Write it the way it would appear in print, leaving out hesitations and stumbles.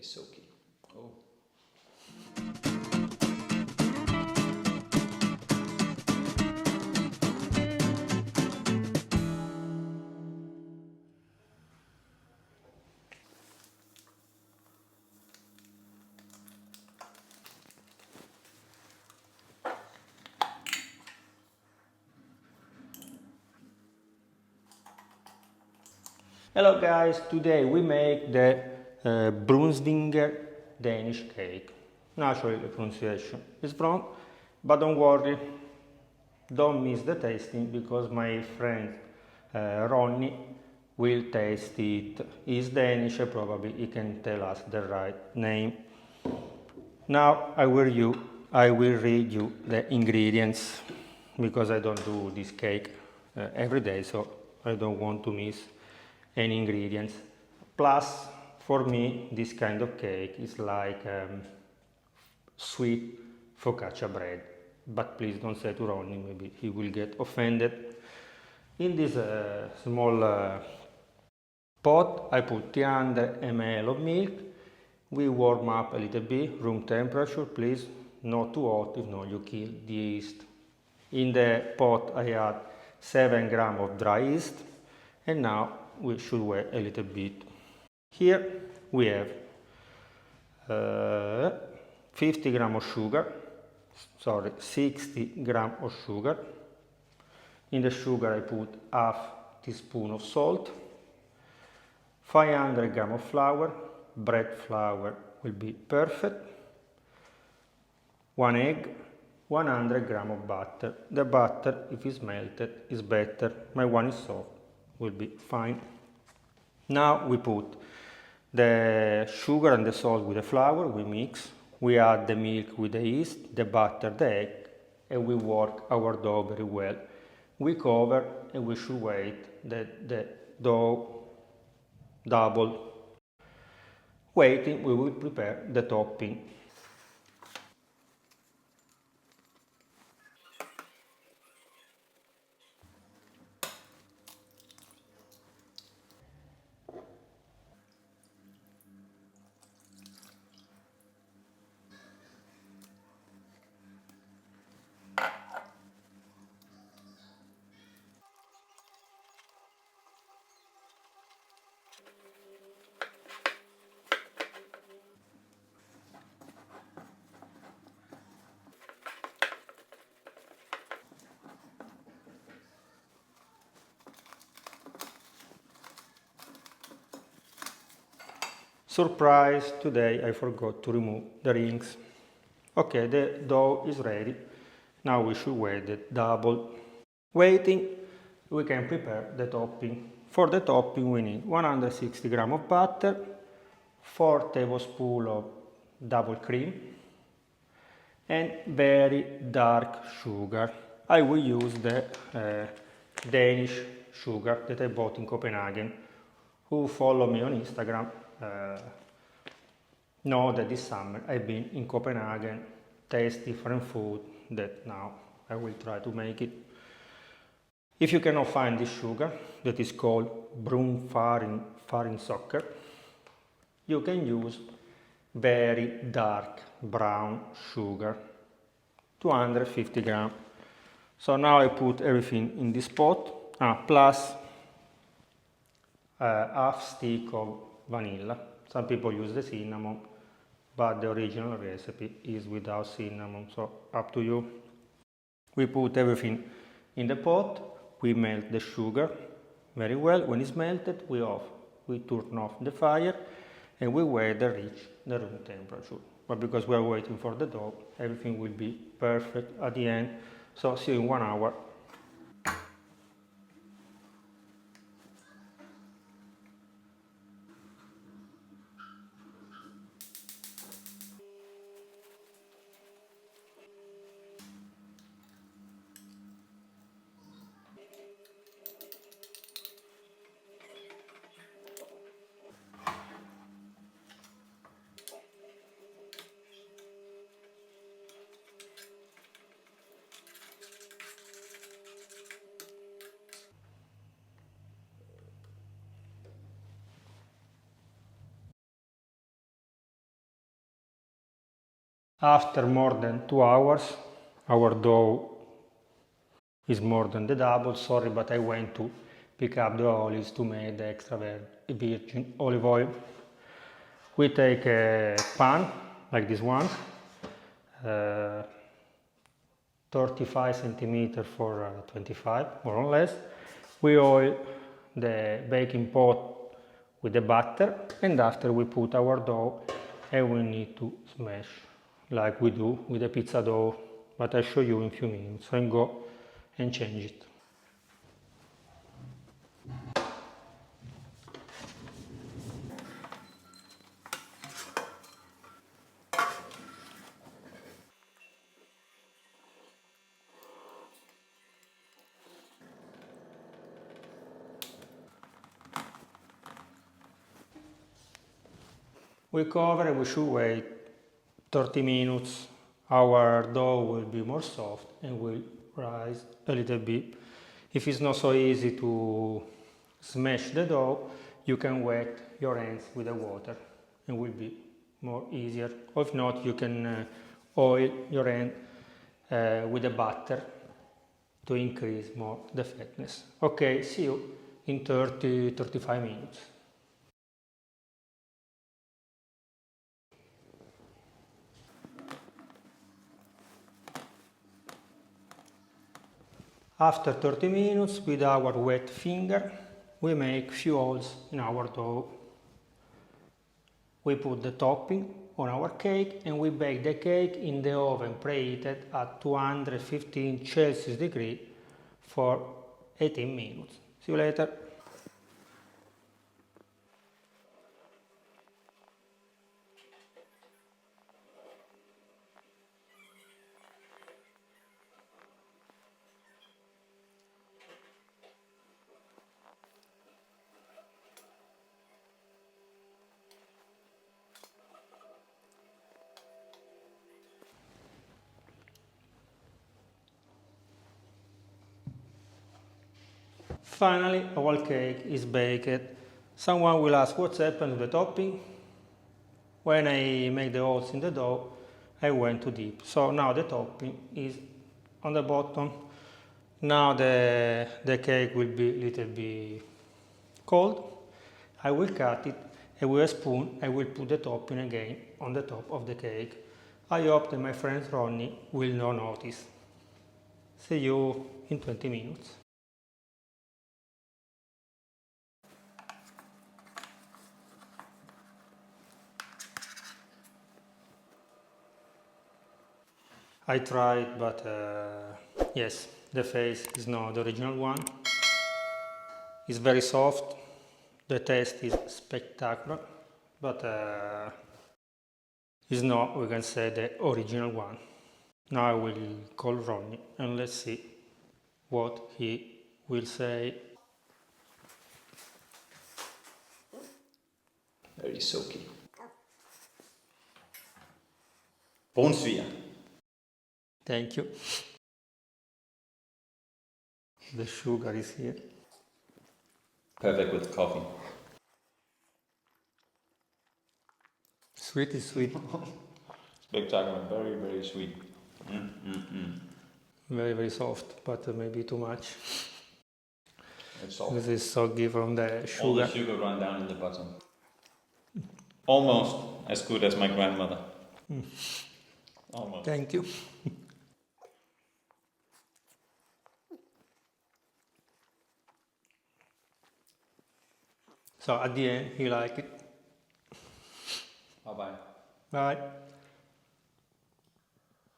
soaking. Oh. Hello guys, today we make the BRUNSVIGER Danish cake. Naturally the pronunciation is wrong, but don't worry, don't miss the tasting because my friend Ronnie will taste it. He's Danish and probably he can tell us the right name. Now I will read you the ingredients because I don't do this cake every day, so I don't want to miss any ingredients. Plus, for me, this kind of cake is like sweet focaccia bread. But please don't say to Ronnie, maybe he will get offended. In this small pot, I put 300 ml of milk. We warm up a little bit, room temperature, please, not too hot, if not you kill the yeast. In the pot I add 7 grams of dry yeast, and now we should wait a little bit. Here we have 50 grams of sugar, 60 grams of sugar. In the sugar I put half teaspoon of salt, 500 grams of flour, bread flour will be perfect, 1 egg, 100 grams of butter. The butter, if it's melted, is better. My one is soft, will be fine. Now we put the sugar and the salt with the flour, we mix, we add the milk with the yeast, the butter, the egg, and we work our dough very well. We cover and we should wait that the dough double. Waiting, we will prepare the topping. Surprise, today I forgot to remove the rings. Okay, the dough is ready. Now we should wait it double. Waiting, we can prepare the topping. For the topping we need 160 grams of butter, 4 tablespoons of double cream, and very dark sugar. I will use the Danish sugar that I bought in Copenhagen. Who follow me on Instagram know that this summer I've been in Copenhagen, taste different food that now I will try to make it. If you cannot find this sugar that is called BRUNSVIGER, you can use very dark brown sugar, 250 grams. So now I put everything in this pot, plus half stick of vanilla. Some people use the cinnamon, but the original recipe is without cinnamon, so up to you. We put everything in the pot, we melt the sugar very well. When it's melted, we turn off the fire and we wait to reach the room temperature. But because we are waiting for the dough, everything will be perfect at the end. So see you in 1 hour. After more than 2 hours, our dough is more than the double. Sorry, but I went to pick up the olives to make the extra virgin olive oil. We take a pan like this one, 35 centimeters for 25, more or less. We oil the baking pot with the butter, and after we put our dough and we need to smash like we do with the pizza dough, but I'll show you in a few minutes. So I go and change it. We cover and we should wait 30 minutes. Our dough will be more soft and will rise a little bit. If it's not so easy to smash the dough, you can wet your hands with the water and will be more easier. Or if not, you can oil your hand with the butter to increase more the fatness. Okay, see you in 30-35 minutes. After 30 minutes, with our wet finger, we make few holes in our dough. We put the topping on our cake and we bake the cake in the oven preheated at 215 Celsius degree for 18 minutes. See you later. Finally, our cake is baked. Someone will ask what's happened to the topping. When I make the holes in the dough, I went too deep. So now the topping is on the bottom. Now the cake will be a little bit cold. I will cut it and with a spoon I will put the topping again on the top of the cake. I hope that my friend Ronnie will not notice. See you in 20 minutes. I tried, but yes, the face is not the original one. It's very soft, the taste is spectacular, but it's not, we can say, the original one. Now I will call Ronnie and let's see what he will say. Very soaky. BRUNSVIGER. Thank you. The sugar is here. Perfect with coffee. Sweet is sweet. Spectacular, very, very sweet. Very, very soft, but maybe too much. It's soft. This is soggy from the sugar. All the sugar run down in the bottom. Almost as good as my grandmother. Almost. Thank you. So at the end, he liked it. Bye-bye. Bye.